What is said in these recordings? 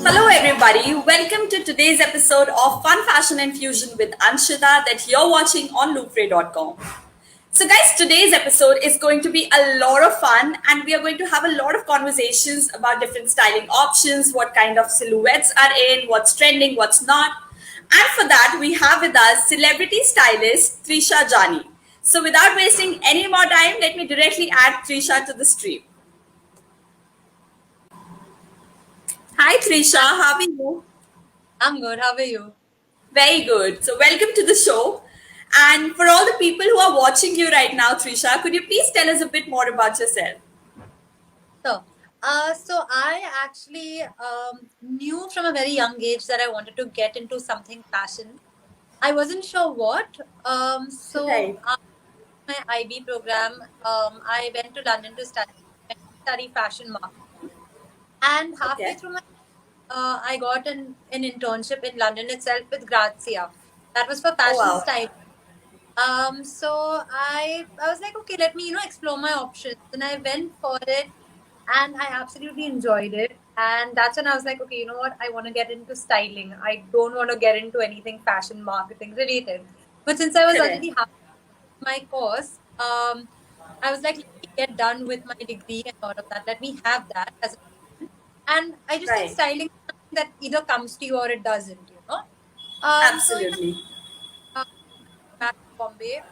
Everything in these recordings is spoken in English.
Hello, everybody. Welcome to today's episode of Fun Fashion and Fusion with Anshita that you're watching on loopray.com. So, guys, today's episode is going to be a lot of fun, and we are going to have a lot of conversations about different styling options, what kind of silhouettes are in, what's trending, what's not. And for that, we have with us celebrity stylist Trisha Jani. So, without wasting any more time, let me directly add Trisha to the stream. Hi, Trisha. How are you? I'm good. How are you? Very good. So, welcome to the show. And for all the people who are watching you right now, Trisha, could you please tell us a bit more about yourself? So I actually knew from a very young age that I wanted to get into something fashion. I wasn't sure what. So Right. after my IB program, I went to London to study fashion marketing. And halfway Okay. through I got an internship in London itself with Grazia. That was for Oh, fashion wow. style. So I was like, okay, let me explore my options, and I went for it, and I absolutely enjoyed it. And that's when I was like, okay, you know what? I want to get into styling. I don't want to get into anything fashion marketing related. But since I was Correct. already half my course, I was like, let me get done with my degree and all of that. Let me have that as a, and I just think Right. styling is something that either comes to you or it doesn't. So yeah, Absolutely. uh, back to Bombay,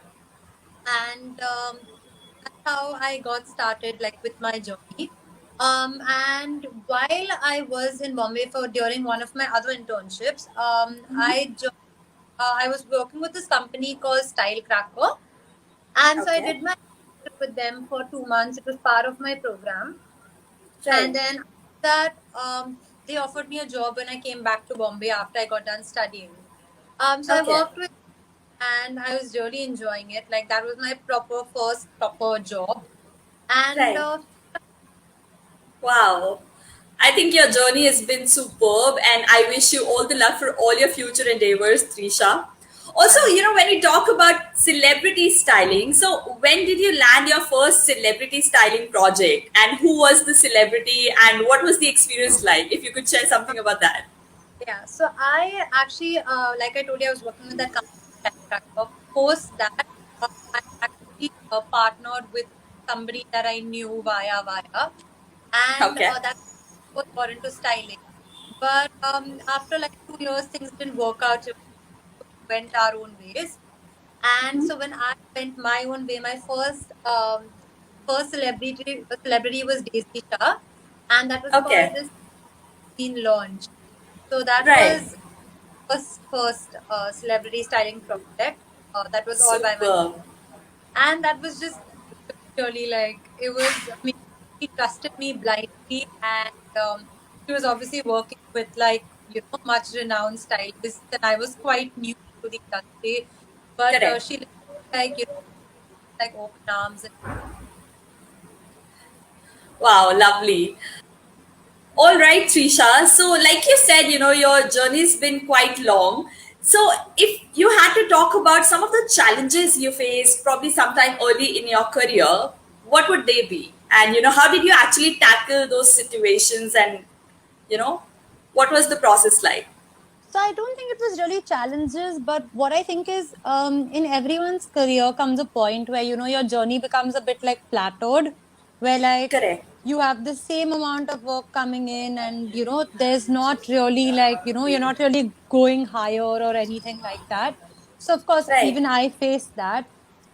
and that's how I got started, like with my journey. And while I was in Bombay for during one of my other internships, I was working with this company called Style Cracker, and so I Okay. did my internship with them for 2 months. It was part of my program, and Right. then after that, they offered me a job when I came back to Bombay after I got done studying. So I Okay. worked with, and I was really enjoying it. Like that was my proper first proper job, and Right. Wow. I think your journey has been superb, and I wish you all the luck for all your future endeavors, Trisha. Also, thank when you talk about celebrity styling, so when did you land your first celebrity styling project, and who was the celebrity, and what was the experience like? If you could share something about that. Yeah, so I actually, like I told you, I was working with that company. Post that, I actually partnered with somebody that I knew via, and Okay. that was got into styling. But after like 2 years, things didn't work out. So we went our own ways. And so when I went my own way, my first celebrity was Daisy Shah, and that was for Okay. this teen launch. So that Right. was first celebrity styling project. That was all by myself, Superb. and that was just really like it was. I mean, he trusted me blindly, and she was obviously working with like much renowned stylists, and I was quite new to the industry, but Correct. she like like open arms. And Wow, lovely. All right, Trisha. So, like you said, your journey's been quite long. So, if you had to talk about some of the challenges you faced, probably sometime early in your career, what would they be? And, how did you actually tackle those situations? And, you know, what was the process like? So I don't think it was really challenges, but what I think is, in everyone's career comes a point where your journey becomes a bit like plateaued, where like Correct. you have the same amount of work coming in, and there's not really like you're not really going higher or anything like that. So of course, Right. even I faced that.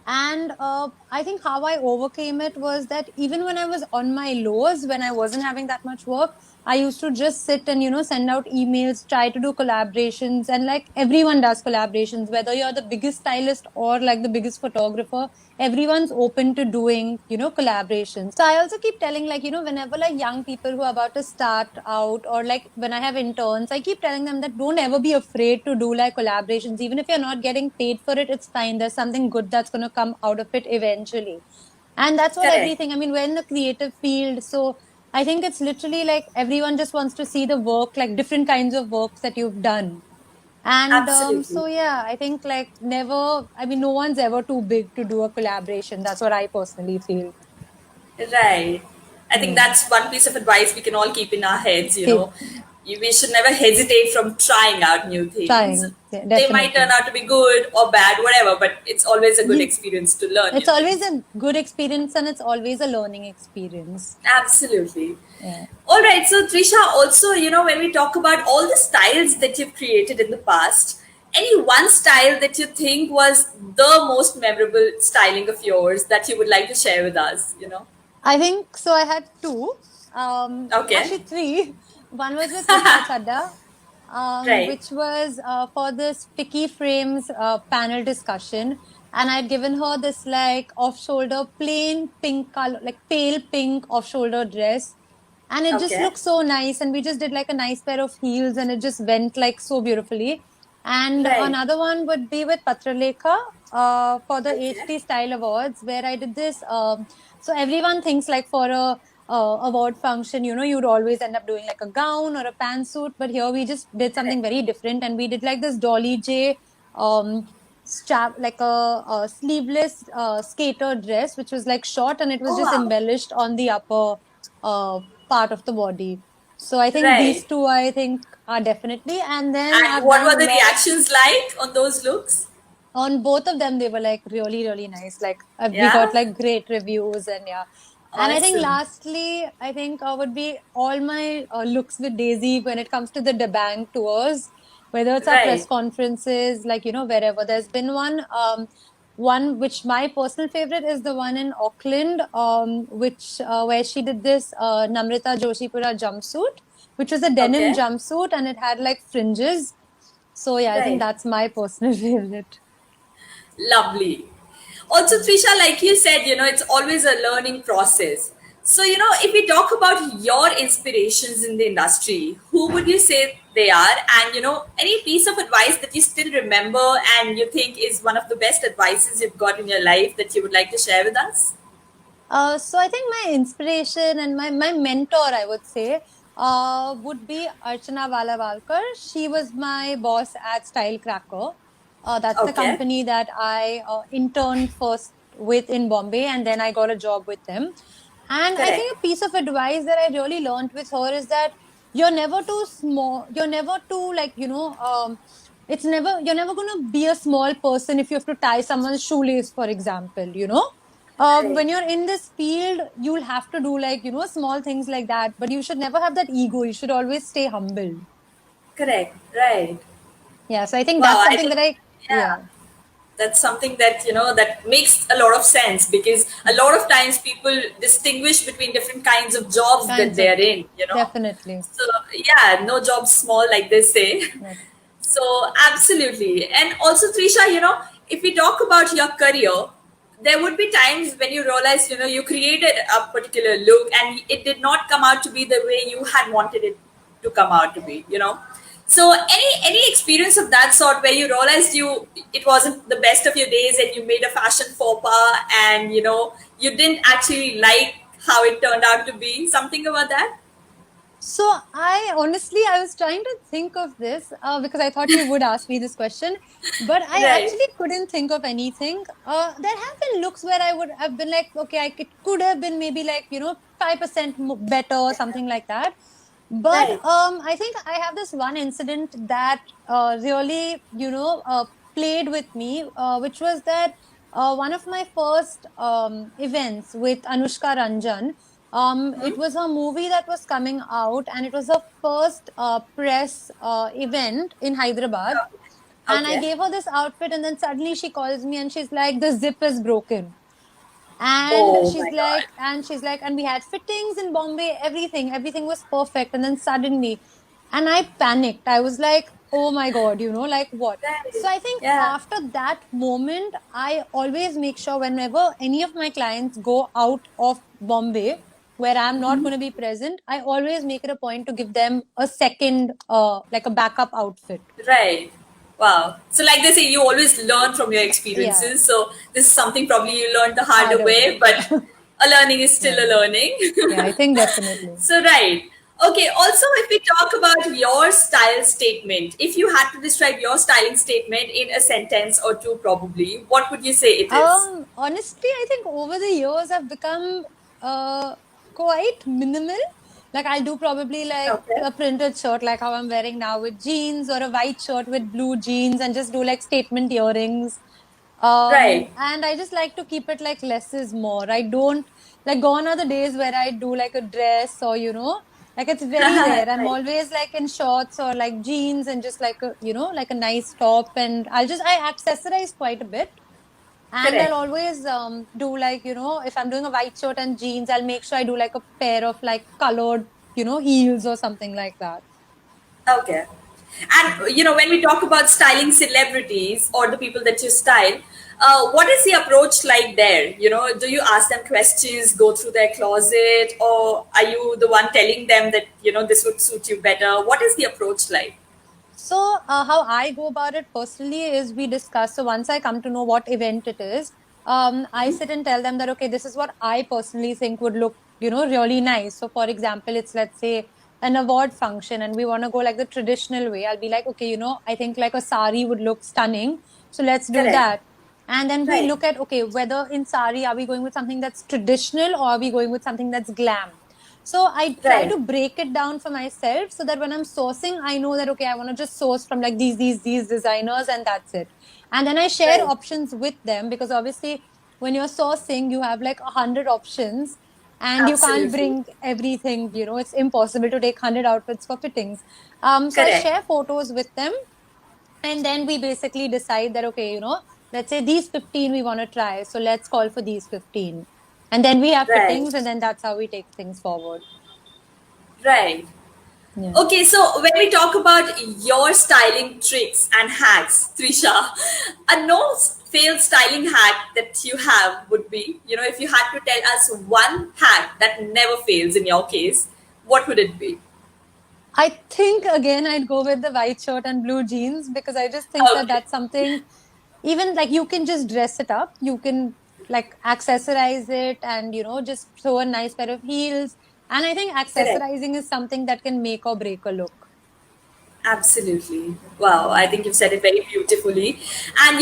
And I think how I overcame it was that even when I was on my lows, when I wasn't having that much work, I used to just sit and send out emails, try to do collaborations, and like everyone does collaborations, whether you're the biggest stylist or like the biggest photographer, everyone's open to doing collaborations. So I also keep telling, like whenever like young people who are about to start out, or like when I have interns, I keep telling them that don't ever be afraid to do like collaborations. Even if you're not getting paid for it, it's fine. There's something good that's going to come out of it eventually. And that's what Correct. everything, I mean, we're in the creative field, so I think it's literally like everyone just wants to see the work, like different kinds of works that you've done. And Absolutely. so yeah, I think like never, I mean, no one's ever too big to do a collaboration. That's what I personally feel. Right. I think that's one piece of advice we can all keep in our heads, you Keep know. We should never hesitate from trying out new things. trying. Yeah, They might turn definitely. out to be good or bad, whatever, but it's always a good experience to learn It's new always things. a good experience and it's always a learning experience. Absolutely. Yeah. All right. So, Trisha, also, you know, when we talk about all the styles that you've created in the past, any one style that you think was the most memorable styling of yours that you would like to share with us, you know? I think so. I had two, Okay. actually three. One was with Trisha Chadda, Right. which was for this Picky Frames panel discussion, and I'd given her this like off-shoulder plain pink color, like pale pink off-shoulder dress, and it just Okay. looked so nice. And we just did like a nice pair of heels, and it just went like so beautifully. And Right. another one would be with Patralekha for the Okay. HT Style Awards, where I did this. So everyone thinks like for a award function, you know, you'd always end up doing like a gown or a pantsuit, but here we just did something Correct. very different, and we did like this Dolly J strap, like a sleeveless skater dress, which was like short, and it was Oh, just wow. embellished on the upper part of the body. So I think these Right. two, I think, are definitely. And then And I've what done were a the lot reactions like on those looks? on both of them. They were like really, really nice. Like we got Yeah. like great reviews, and yeah. And I think Awesome. lastly, I think would be all my looks with Daisy when it comes to the Debang tours, whether it's our press Right. conferences, like, you know, wherever. There's been one which my personal favorite is the one in Auckland, which where she did this Namrata Joshipura jumpsuit, which was a denim Okay. jumpsuit, and it had like fringes. So yeah, I think Right. that's my personal favorite. Lovely. Also, Trisha, like you said, you know, it's always a learning process. So, you know, if we talk about your inspirations in the industry, who would you say they are? And, you know, any piece of advice that you still remember and you think is one of the best advices you've got in your life that you would like to share with us? So I think my inspiration and my mentor, I would say, would be Archana Valavalkar. She was my boss at Style Cracker. That's the Okay. company that I interned first with in Bombay, and then I got a job with them. And I Correct. think a piece of advice that I really learned with her is that you're never too small. You're never too like, you know, it's never, you're never going to be a small person if you have to tie someone's shoelace, for example, you know. Right. When you're in this field, you'll have to do like, you know, small things like that, but you should never have that ego. You should always stay humble. Correct. Right. Yeah. So I think Wow. that's I something think, that I, yeah. yeah, That's something that, you know, that makes a lot of sense because a lot of times people distinguish between different kinds of jobs that kinds of, they're in, you know. definitely. So yeah, no job small, like they say. Yeah. So absolutely. And also, Trisha, you know, if we talk about your career, there would be times when you realize, you know, you created a particular look and it did not come out to be the way you had wanted it to come out to be, you know. So any experience of that sort where you realized it wasn't the best of your days and you made a fashion faux pas and you know you didn't actually like how it turned out to be, something about that? So I honestly, I was trying to think of this because I thought you would ask me this question, but I Right. actually couldn't think of anything. There have been looks where I would have been like, okay, it could have been maybe like, you know, 5% better or something like that. But Right. I think I have this one incident that really, you know, played with me, which was that one of my first events with Anushka Ranjan. It was a movie that was coming out, and it was the first press event in Hyderabad. And I Okay. gave her this outfit, and then suddenly she calls me and she's like, "The zip is broken." And Oh she's my God. like, and we had fittings in Bombay, everything was perfect. And then suddenly, and I panicked. I was like, oh my God, you know, like what? Right. So I think Yeah. after that moment, I always make sure whenever any of my clients go out of Bombay, where I'm not going to be present, I always make it a point to give them a second, like a backup outfit. Right. Wow. So, like they say, you always learn from your Yeah, experiences. So, this is something probably you learned the harder harder way, way. but a learning is still Yeah, a learning. yeah, I think definitely. So, right. Okay. Also, if we talk about your style statement, if you had to describe your styling statement in a sentence or two, probably, what would you say it is? Honestly, I think over the years I've become uh, quite minimal. Like I'll do probably like Okay. a printed shirt, like how I'm wearing now with jeans, or a white shirt with blue jeans, and just do like statement earrings. Right. And I just like to keep it like less is more. I don't like gone are the days where I do like a dress, or like it's very rare. I'm Right. always like in shorts or like jeans and just like a like a nice top, and I accessorize quite a bit. And I'll Correct. always do like, if I'm doing a white shirt and jeans, I'll make sure I do like a pair of like colored, heels or something like that. Okay. And when we talk about styling celebrities or the people that you style, what is the approach like there? Do you ask them questions, go through their closet, or are you the one telling them that this would suit you better? What is the approach like? So, how I go about it personally is we discuss. So, once I come to know what event it is, I sit and tell them that, okay, this is what I personally think would look, really nice. So, for example, it's let's say an award function and we want to go like the traditional way. I'll be like, okay, I think like a sari would look stunning. So, let's do Correct. that. And then we Right. look at, okay, whether in sari, are we going with something that's traditional or are we going with something that's glam? So I try Right. to break it down for myself so that when I'm sourcing, I know that, okay, I want to just source from like these designers and that's it. And then I share Right. options with them because obviously when you're sourcing, you have like 100 options and you can't Absolutely. bring everything, it's impossible to take 100 outfits for fittings. So I Correct. share photos with them and then we basically decide that, okay, let's say these 15 we want to try. So let's call for these 15. And then we have Right. fittings and then that's how we take things forward. Right. Yeah. Okay, so when we talk about your styling tricks and hacks, Trisha, a no fail styling hack that you have would be, if you had to tell us one hack that never fails in your case, what would it be? I think again I'd go with the white shirt and blue jeans because I just think that Okay, that's something even like you can just dress it up. You can like accessorize it and just throw a nice pair of heels. And I think correct. accessorizing is something that can make or break a look. Absolutely. Wow, I think you've said it very beautifully. And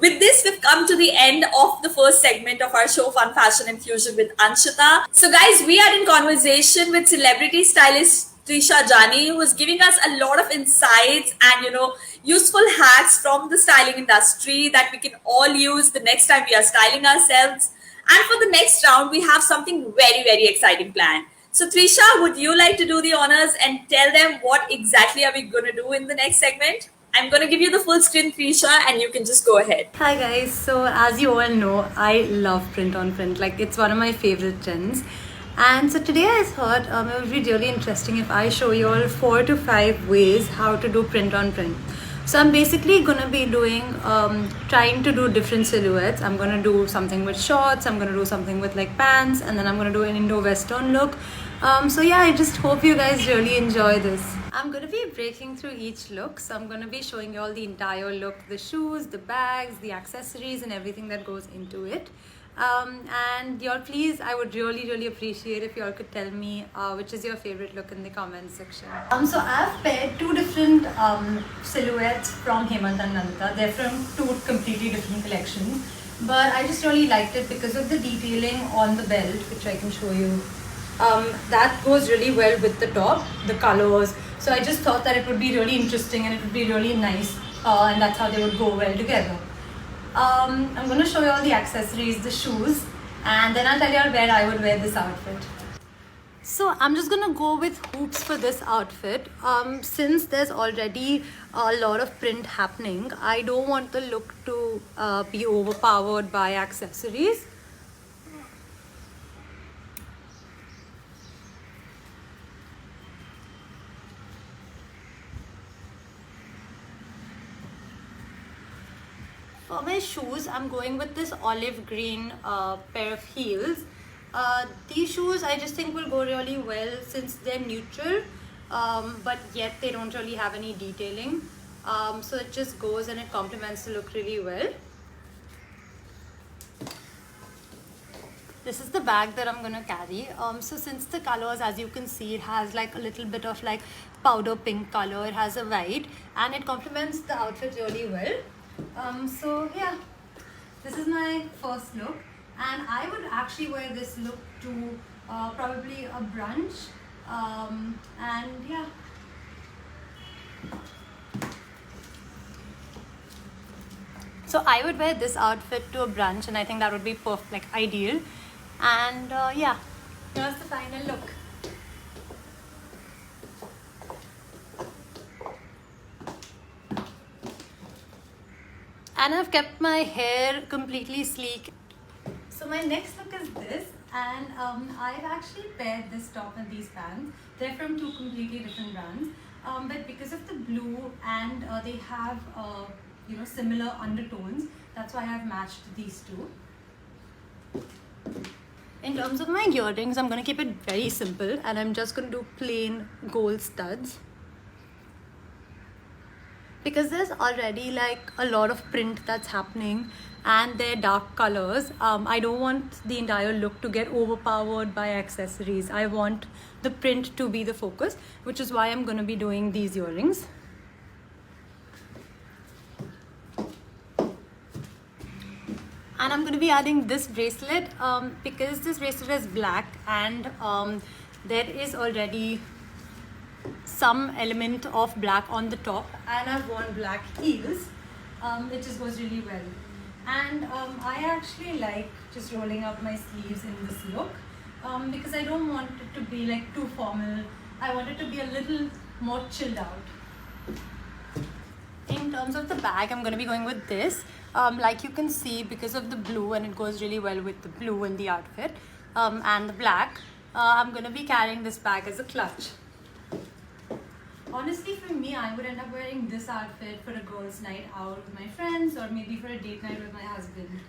with this, we've come to the end of the first segment of our show, Fun Fashion Infusion with Anshita. So, guys, we are in conversation with celebrity stylist Trisha Jani, who is giving us a lot of insights and useful hacks from the styling industry that we can all use the next time we are styling ourselves. And for the next round, we have something very, very exciting planned. So, Trisha, would you like to do the honors and tell them what exactly are we going to do in the next segment? I'm going to give you the full screen, Trisha, and you can just go ahead. Hi guys, so as you all know, I love print on print. Like it's one of my favorite trends. And so today I thought it would be really interesting if I show you all 4 to 5 ways how to do print on print. So I'm basically gonna be doing, trying to do different silhouettes. I'm gonna do something with shorts, I'm gonna do something with like pants, and then I'm gonna do an Indo-Western look. So yeah, I just hope you guys really enjoy this. I'm gonna be breaking through each look. So I'm gonna be showing you all the entire look, the shoes, the bags, the accessories, and everything that goes into it. And y'all please, I would really appreciate if y'all could tell me which is your favorite look in the comments section. So I've paired 2 different silhouettes from Hemant and Nandita. They're from 2 completely different collections, but I just really liked it because of the detailing on the belt, which I can show you. That goes really well with the top, the colors. So I just thought that it would be really interesting and it would be really nice, and that's how they would go well together. I'm going to show you all the accessories, the shoes, and then I'll tell you all where I would wear this outfit. So I'm just going to go with hoops for this outfit. Since there's already a lot of print happening, I don't want the look to be overpowered by accessories. For my shoes, I'm going with this olive green pair of heels. These shoes I just think will go really well since they're neutral, but yet they don't really have any detailing. So it just goes and it complements the look really well. This is the bag that I'm gonna carry. So since the colors, as you can see, it has like a little bit of like powder pink color, it has a white, and it complements the outfit really well. So yeah, this is my first look, and I would actually wear this look to probably a brunch, and yeah. So I would wear this outfit to a brunch, and I think that would be perfect, like ideal. And yeah, here's the final look. And I've kept my hair completely sleek. So my next look is this, and I've actually paired this top with these pants. They're from two completely different brands, but because of the blue and they have similar undertones, that's why I've matched these two. In terms of my earrings, I'm going to keep it very simple, and I'm just going to do plain gold studs. Because there's already like a lot of print that's happening and they're dark colors, I don't want the entire look to get overpowered by accessories. I want the print to be the focus, which is why I'm going to be doing these earrings. And I'm going to be adding this bracelet because this bracelet is black, and there is already some element of black on the top, and I've worn black heels. It just goes really well. And I actually like just rolling up my sleeves in this look because I don't want it to be like too formal. I want it to be a little more chilled out. In terms of the bag, I'm going to be going with this. Like you can see, because of the blue, and it goes really well with the blue in the outfit, and the black, I'm going to be carrying this bag as a clutch. Honestly, for me, I would end up wearing this outfit for a girls' night out with my friends, or maybe for a date night with my husband.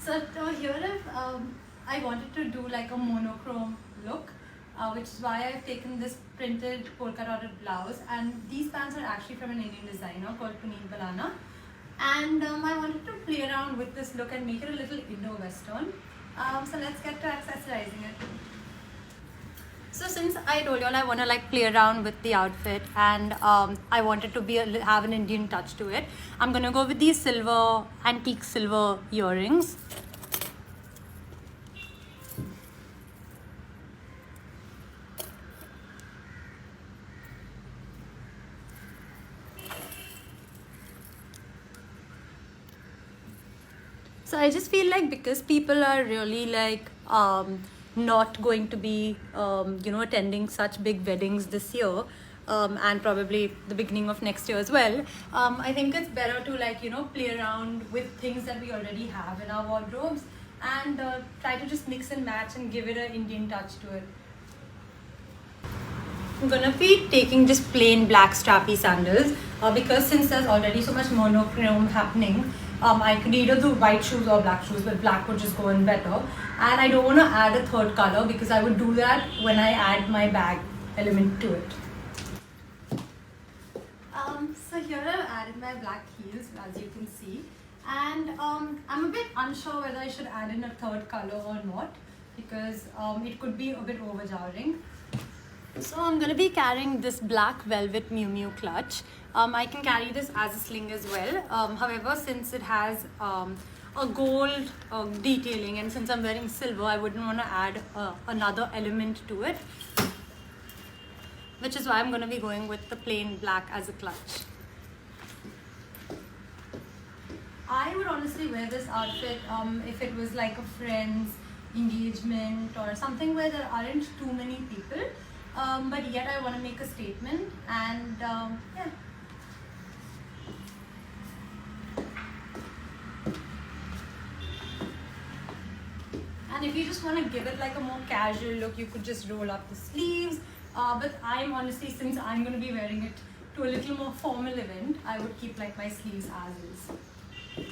So here I wanted to do like a monochrome look, which is why I've taken this printed polka dotted blouse, and these pants are actually from an Indian designer called Puneet Balana. And I wanted to play around with this look and make it a little Indo-Western. So let's get to accessorizing it. So since I told you all I want to like play around with the outfit, and I wanted to have an Indian touch to it, I'm going to go with these antique silver earrings. So I just feel like because people are really like not going to be attending such big weddings this year, and probably the beginning of next year as well, I think it's better to play around with things that we already have in our wardrobes, and try to just mix and match and give it an Indian touch to it. I'm gonna be taking just plain black strappy sandals because since there's already so much monochrome happening, I could either do white shoes or black shoes, but black would just go in better. And I don't want to add a third color because I would do that when I add my bag element to it. So here I've added my black heels, as you can see. And I'm a bit unsure whether I should add in a third color or not because it could be a bit overpowering. So I'm going to be carrying this black velvet Miu Miu clutch. I can carry this as a sling as well. However, since it has a gold detailing, and since I'm wearing silver, I wouldn't want to add another element to it, which is why I'm going to be going with the plain black as a clutch. I would honestly wear this outfit if it was like a friend's engagement or something where there aren't too many people. But yet I want to make a statement, and yeah. And if you just want to give it like a more casual look, you could just roll up the sleeves. But I'm honestly, since I'm going to be wearing it to a little more formal event, I would keep like my sleeves as is.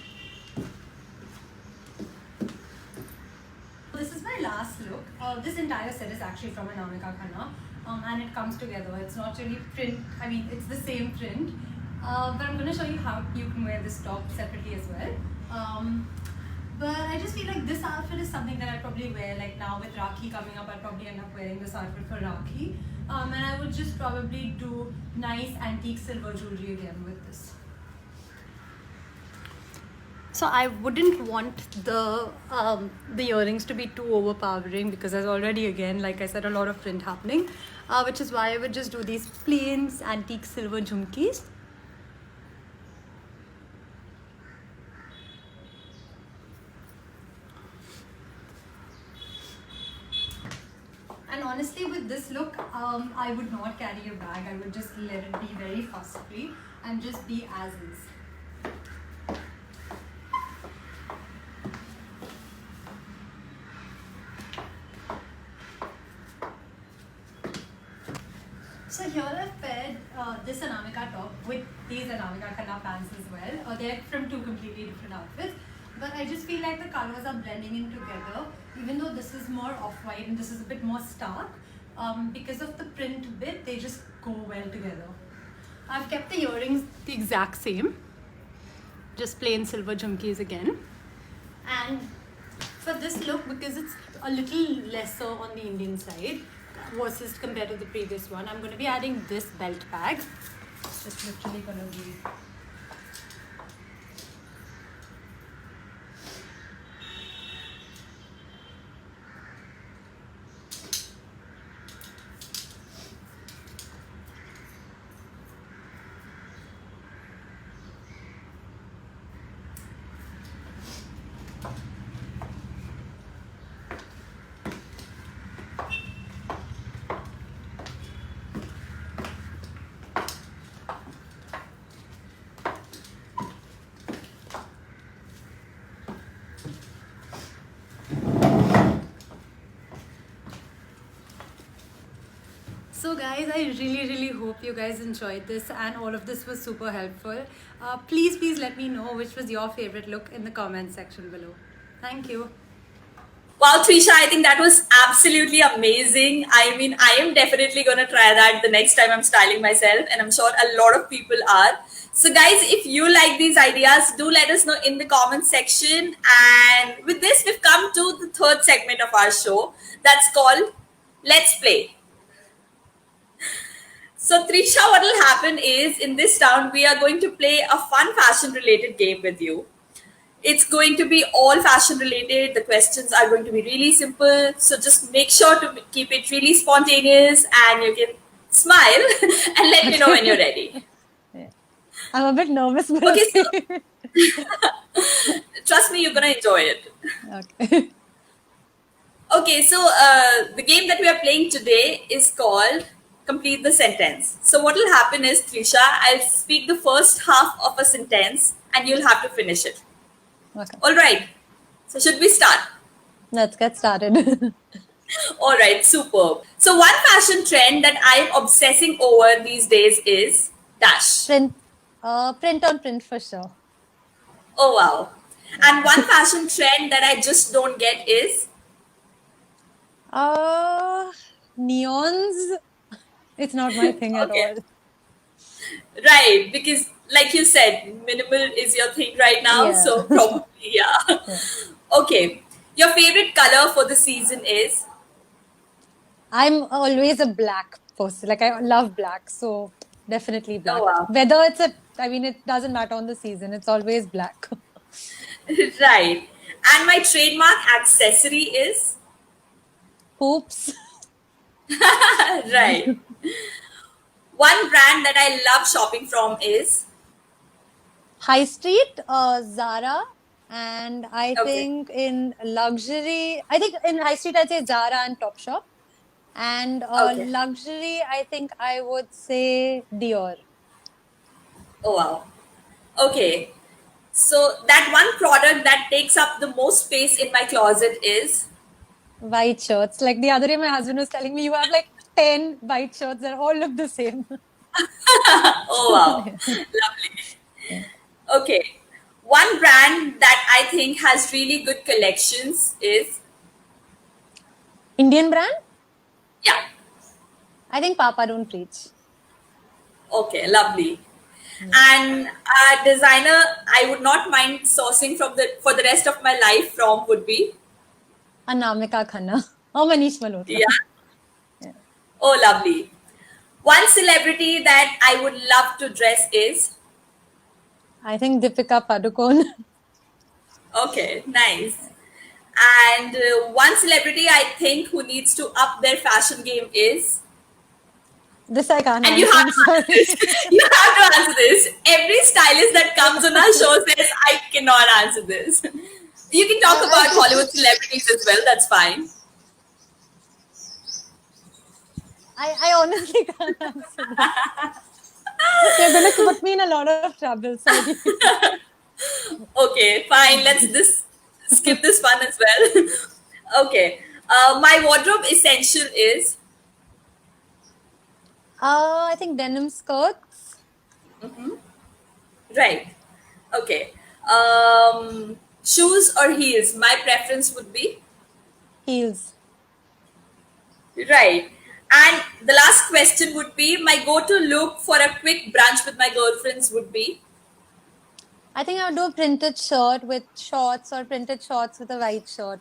This is my last look. This entire set is actually from Anamika Khanna. And it comes together. It's not really print, I mean it's the same print, but I'm going to show you how you can wear this top separately as well. But I just feel like this outfit is something that I'd probably wear, like now with Rakhi coming up, I'll probably end up wearing this outfit for Rakhi. And I would just probably do nice antique silver jewelry again with this. So I wouldn't want the earrings to be too overpowering because there's already, again, like I said, a lot of print happening, which is why I would just do these plain antique silver jhumkis. And honestly, with this look, I would not carry a bag. I would just let it be very fuss-free and just be as is. So here I've paired this Anamika top with these Anamika Khanna pants as well. They're from two completely different outfits. But I just feel like the colors are blending in together. Even though this is more off-white and this is a bit more stark, because of the print bit, they just go well together. I've kept the earrings the exact same. Just plain silver jhumkis again. And for this look, because it's a little lesser on the Indian side versus compared to the previous one, I'm going to be adding this belt bag. It's literally going to be So guys, I really hope you guys enjoyed this and all of this was super helpful. Please let me know which was your favorite look in the comment section below. Thank you. Wow, Trisha, I think that was absolutely amazing. I mean, I am definitely going to try that the next time I'm styling myself, and I'm sure a lot of people are. So guys, if you like these ideas, do let us know in the comment section. And with this, we've come to the third segment of our show. That's called Let's Play. So Trisha, what will happen is in this round, we are going to play a fun fashion related game with you. It's going to be all fashion related. The questions are going to be really simple. So just make sure to keep it really spontaneous and you can smile and let me know when you're ready. Yeah. I'm a bit nervous, but Okay, so trust me, you're going to enjoy it. okay. Okay, so the game that we are playing today is called Complete the Sentence. So what will happen is, Trisha, I'll speak the first half of a sentence and you'll have to finish it. Okay. All right. So should we start? Let's get started. All right, superb. So one fashion trend that I'm obsessing over these days is dash. Print on print for sure. Oh wow. And one fashion trend that I just don't get is Neons. It's not my thing at Okay. all. right, because like you said, minimal is your thing right now. Yeah. So probably yeah. Okay. Your favorite color for the season is? I'm always a black person. Like I love black, so definitely black. Oh wow. Whether it doesn't matter on the season. It's always black. Right. And my trademark accessory is? Hoops. Right. One brand that I love shopping from is? High street, Zara, and I Okay. think in luxury, I think in high street I'd say Zara and Topshop, and Okay. luxury I think I would say Dior. Oh wow. Okay. So that one product that takes up the most space in my closet is? White shirts. Like the other day, my husband was telling me you have like 10 white shirts that all look the same. Oh wow. Lovely. Okay. One brand that I think has really good collections is? Indian brand? Yeah. I think Papa Don't Preach. Okay, lovely. And a designer I would not mind sourcing for the rest of my life from would be? Anamika Khanna or Manish Malhotra. Yeah. Oh, lovely. One celebrity that I would love to dress is. I think Deepika Padukone. Okay, nice. And one celebrity I think who needs to up their fashion game is. This I can't And you answer. have I'm to answer sorry. this. You have to answer this. Every stylist that comes on our show says, I cannot answer this. You can talk about Hollywood celebrities as well, that's fine. I honestly can't answer that. You're gonna put me in a lot of trouble. Sorry. Okay, fine. Let's just skip this one as well. Okay. My wardrobe essential is. I think denim skirts, Right. Okay. Shoes or heels? My preference would be. heels. Right. And the last question would be my go to look for a quick brunch with my girlfriends would be. I think I would do a printed shirt with shorts or printed shorts with a white shirt.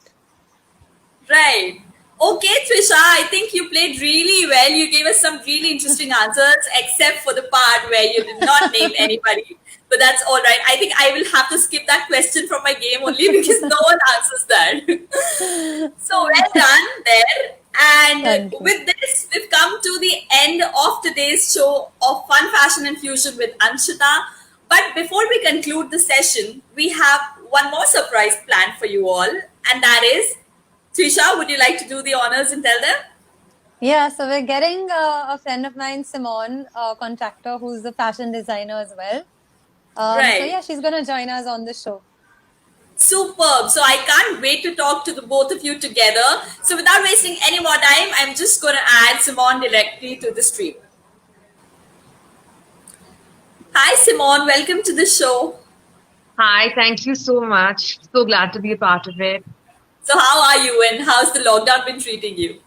Right. Okay, Trisha, I think you played really well. You gave us some really interesting answers, except for the part where you did not name anybody. But that's all right. I think I will have to skip that question from my game only because no one answers that. So well done there. And Thank you. with this, we've come to the end of today's show of Fun Fashion and Fusion with Anshita. But before we conclude the session, we have one more surprise planned for you all, and that is Trisha, would you like to do the honors and tell them? Yeah, so we're getting a friend of mine, Simone, a contractor who's a fashion designer as well. So Right. yeah, she's gonna join us on the show. Superb. So I can't wait to talk to the both of you together. So without wasting any more time, I'm just going to add Simone directly to the stream. Hi, Simone. Welcome to the show. Hi, thank you so much. So glad to be a part of it. So how are you and how's the lockdown been treating you?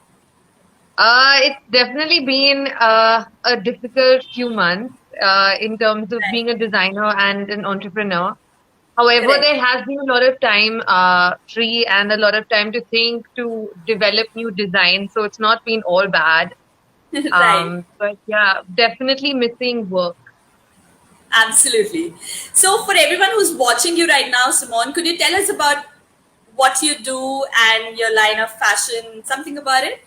It's definitely been a difficult few months in terms of Right. being a designer and an entrepreneur. However, Correct. there has been a lot of time free and a lot of time to think, to develop new designs. So it's not been all bad. Right. But yeah, definitely missing work. Absolutely. So for everyone who's watching you right now, Simone, could you tell us about what you do and your line of fashion, something about it?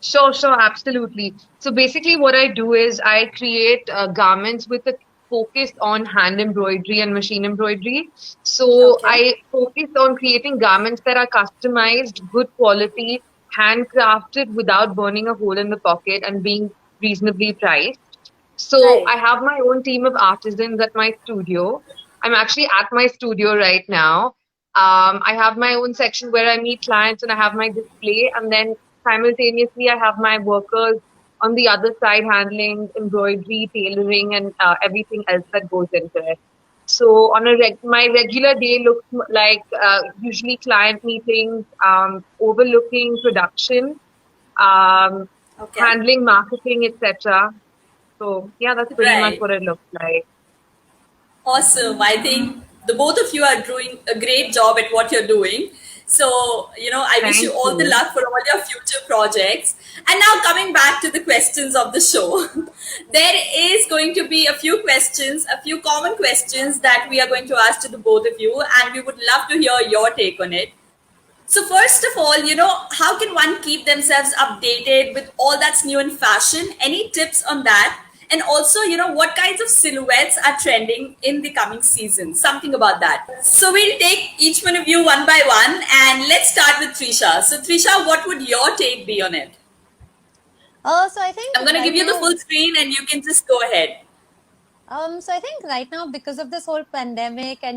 Sure, absolutely. So basically, what I do is I create garments with a focus on hand embroidery and machine embroidery. So Okay. I focus on creating garments that are customized, good quality, handcrafted without burning a hole in the pocket and being reasonably priced. So Right. I have my own team of artisans at my studio. I'm actually at my studio right now. I have my own section where I meet clients and I have my display, and then simultaneously I have my workers on the other side handling embroidery, tailoring, and everything else that goes into it. So on my regular day looks like usually client meetings, overlooking production, um, Okay. handling marketing, etc. So yeah, that's pretty much Right. what it looks like. Awesome. I think the both of you are doing a great job at what you're doing. So, I wish you Thank all the you. luck for all your future projects. And now, coming back to the questions of the show, there is going to be a few questions, a few common questions that we are going to ask to the both of you, and we would love to hear your take on it. So, first of all, how can one keep themselves updated with all that's new in fashion? Any tips on that? And also, what kinds of silhouettes are trending in the coming season? Something about that. So, we'll take each one of you one by one, and let's start with Trisha. So, Trisha, what would your take be on it? So I think I'm going to give right you the now, full screen and you can just go ahead. so I think right now because of this whole pandemic and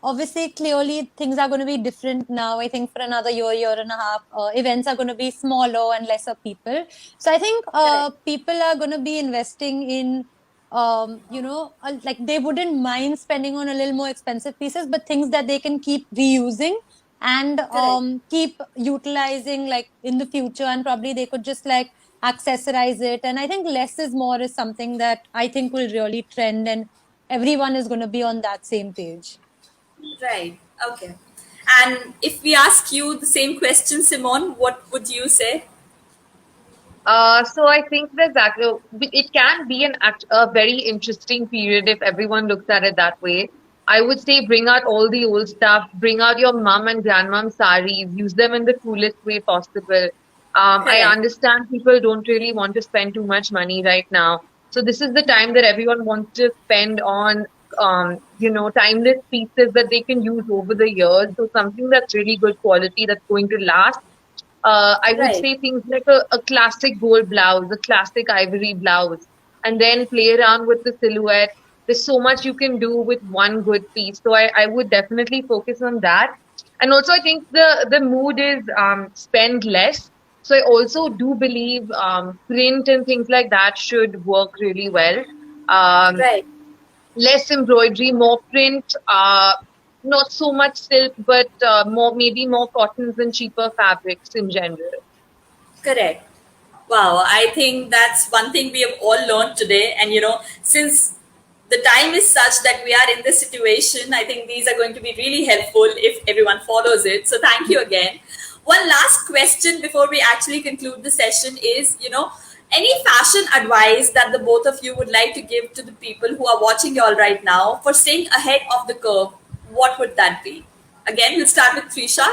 obviously clearly things are going to be different now. I think for another year and a half, events are going to be smaller and lesser people. So I think Correct. people are going to be investing in like they wouldn't mind spending on a little more expensive pieces, but things that they can keep reusing and Correct. keep utilizing like in the future, and probably they could just like accessorize it. And I think less is more is something that I think will really trend, and everyone is going to be on that same page. Right. Okay. And if we ask you the same question, Simone, what would you say? So I think that it can be a very interesting period if everyone looks at it that way. I would say bring out all the old stuff, bring out your mum and grandmom saris, use them in the coolest way possible. I Correct. understand people don't really want to spend too much money right now. So this is the time that everyone wants to spend on, timeless pieces that they can use over the years. So something that's really good quality that's going to last. I would Right. say things like a classic gold blouse, a classic ivory blouse, and then play around with the silhouette. There's so much you can do with one good piece. So I would definitely focus on that. And also, I think the mood is spend less. So I also do believe print and things like that should work really well. Um, Right. Less embroidery, more print, not so much silk, but more maybe more cottons and cheaper fabrics in general. Correct. Wow, I think that's one thing we have all learned today. And since the time is such that we are in this situation, I think these are going to be really helpful if everyone follows it. So thank you again. One last question before we actually conclude the session is, any fashion advice that the both of you would like to give to the people who are watching you all right now for staying ahead of the curve? What would that be? Again, we'll start with Trisha.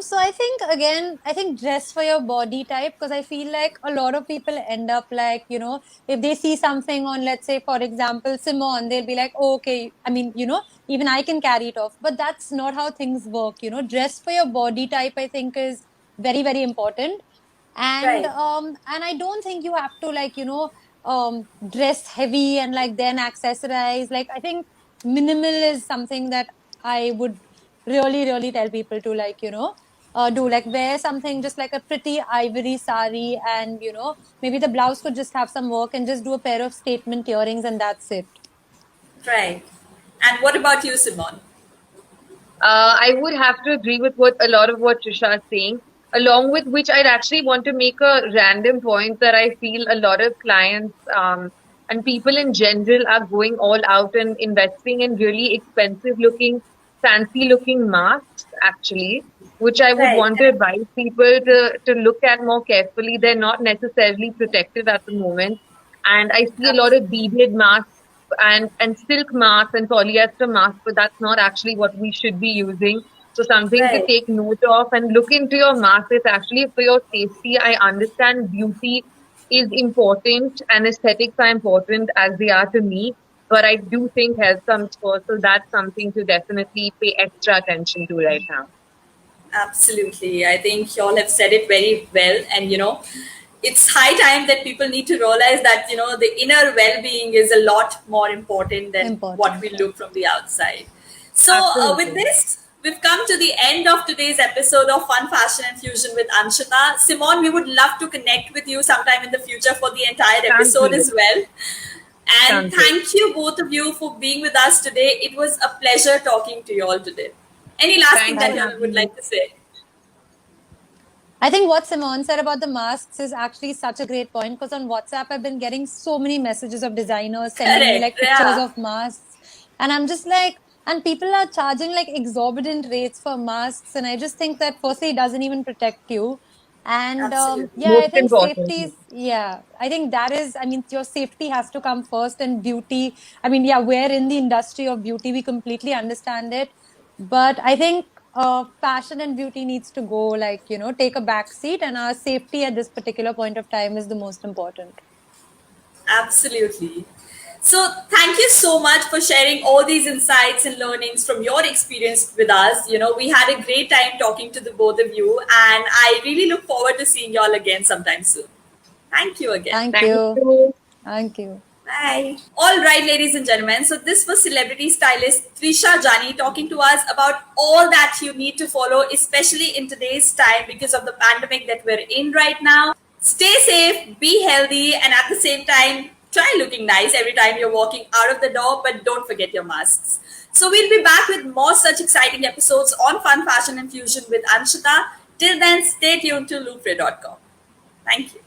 So I think again, I think dress for your body type, because I feel like a lot of people end up like, if they see something on, let's say, for example, Simone, they'll be like, oh, okay, I mean, even I can carry it off. But that's not how things work, dress for your body type, I think, is very, very important. And Right. and I don't think you have to like, dress heavy and like then accessorize. Like I think minimal is something that I would really, really tell people to like, do like wear something just like a pretty ivory sari, and maybe the blouse could just have some work, and just do a pair of statement earrings, and that's it. Right. And what about you, Simone? I would have to agree with what a lot of what Trisha is saying, along with which I'd actually want to make a random point that I feel a lot of clients and people in general are going all out and investing in really expensive looking, fancy looking masks, actually, which I would Right. want to advise people to look at more carefully. They're not necessarily protective at the moment. And I see a lot of beaded masks and silk masks and polyester masks, but that's not actually what we should be using. So something to Right. take note of and look into your mask. It's actually for your safety. I understand beauty is important and aesthetics are important as they are to me, but I do think health comes first. So that's something to definitely pay extra attention to right now. Absolutely. I think you all have said it very well. And, it's high time that people need to realize that, the inner well being is a lot more important than what Important. we look from the outside. So, with Absolutely. this, we've come to the end of today's episode of Fun Fashion and Fusion with Anshita. Simone, we would love to connect with you sometime in the future for the entire Sounds episode good. as well. And Sounds good. thank you, both of you, for being with us today. It was a pleasure talking to you all today. Any last thing Thanks that for you all would having me. like to say? I think what Simone said about the masks is actually such a great point, because on WhatsApp, I've been getting so many messages of designers sending me Correct. like pictures Yeah. of masks. And I'm just like, and people are charging like exorbitant rates for masks. And I just think that firstly, it doesn't even protect you. And Absolutely. yeah, I Most think safety importantly. is, yeah, I think that is, I mean, your safety has to come first, and beauty. I mean, yeah, we're in the industry of beauty, we completely understand it. But I think fashion and beauty needs to go like, take a back seat, and our safety at this particular point of time is the most important. Absolutely. So, thank you so much for sharing all these insights and learnings from your experience with us. We had a great time talking to the both of you, and I really look forward to seeing you all again sometime soon. Thank you again. Thank Thank you. you. Thank you. Bye. All right, ladies and gentlemen. So, this was celebrity stylist Trisha Jani talking to us about all that you need to follow, especially in today's time because of the pandemic that we're in right now. Stay safe, be healthy, and at the same time, try looking nice every time you're walking out of the door, but don't forget your masks. So, we'll be back with more such exciting episodes on Fun Fashion and Fusion with Anshita. Till then, stay tuned to loopray.com. Thank you.